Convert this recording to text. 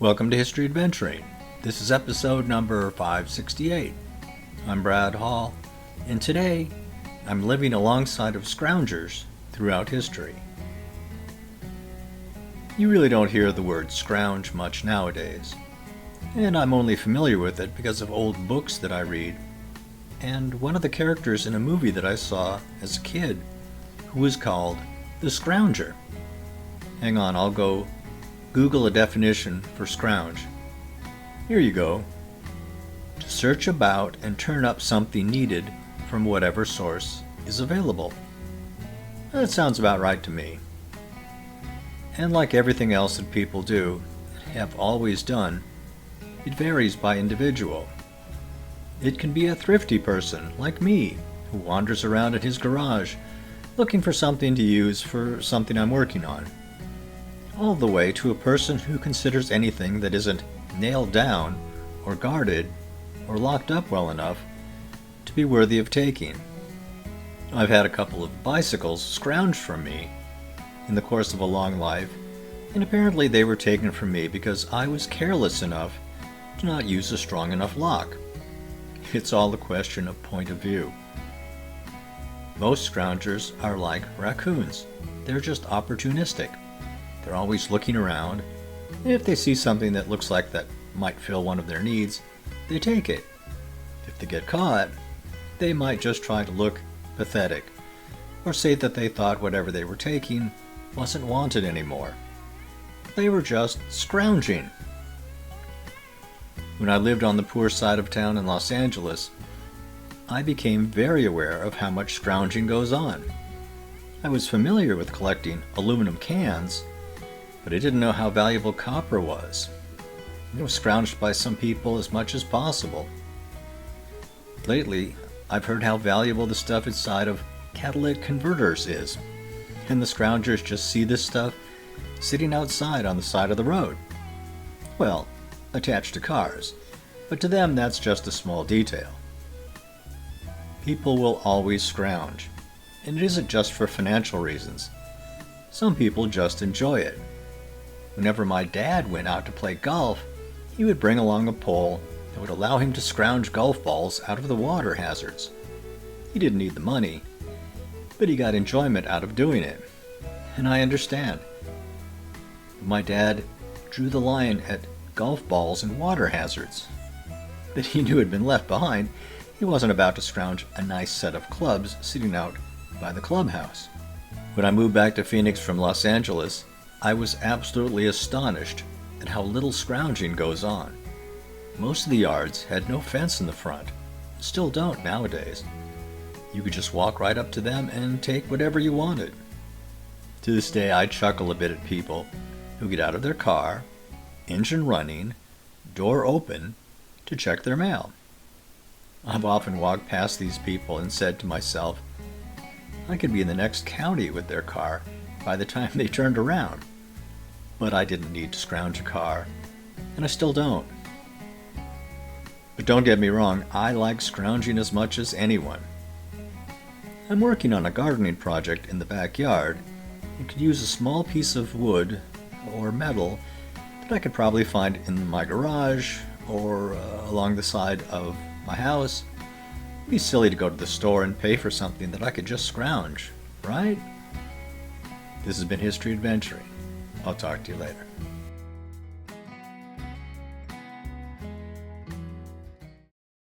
Welcome to History Adventuring. This is episode number 568. I'm Brad Hall, and today I'm living alongside of scroungers throughout history. You really don't hear the word scrounge much nowadays, and I'm only familiar with it because of old books that I read, and one of the characters in a movie that I saw as a kid who was called the Scrounger. Hang on, I'll go Google a definition for scrounge. Here you go. To search about and turn up something needed from whatever source is available. That sounds about right to me. And like everything else that people do, and have always done, it varies by individual. It can be a thrifty person like me who wanders around in his garage looking for something to use for something I'm working on, all the way to a person who considers anything that isn't nailed down or guarded or locked up well enough to be worthy of taking. I've had a couple of bicycles scrounged from me in the course of a long life, and apparently they were taken from me because I was careless enough to not use a strong enough lock. It's all a question of point of view. Most scroungers are like raccoons. They're just opportunistic. They're always looking around. If they see something that looks like that might fill one of their needs, they take it. If they get caught, they might just try to look pathetic, or say that they thought whatever they were taking wasn't wanted anymore. They were just scrounging. When I lived on the poor side of town in Los Angeles, I became very aware of how much scrounging goes on. I was familiar with collecting aluminum cans, but I didn't know how valuable copper was. It was scrounged by some people as much as possible. Lately, I've heard how valuable the stuff inside of catalytic converters is, and the scroungers just see this stuff sitting outside on the side of the road. Well, attached to cars, but to them that's just a small detail. People will always scrounge, and it isn't just for financial reasons. Some people just enjoy it. Whenever my dad went out to play golf, he would bring along a pole that would allow him to scrounge golf balls out of the water hazards. He didn't need the money, but he got enjoyment out of doing it, and I understand. My dad drew the line at golf balls and water hazards, but he knew had been left behind. He wasn't about to scrounge a nice set of clubs sitting out by the clubhouse. When I moved back to Phoenix from Los Angeles, I was absolutely astonished at how little scrounging goes on. Most of the yards had no fence in the front, still don't nowadays. You could just walk right up to them and take whatever you wanted. To this day, I chuckle a bit at people who get out of their car, engine running, door open, to check their mail. I've often walked past these people and said to myself, I could be in the next county with their car by the time they turned around. But I didn't need to scrounge a car, and I still don't. But don't get me wrong, I like scrounging as much as anyone. I'm working on a gardening project in the backyard and could use a small piece of wood or metal that I could probably find in my garage or along the side of my house. It'd be silly to go to the store and pay for something that I could just scrounge, right? This has been History Adventuring. I'll talk to you later.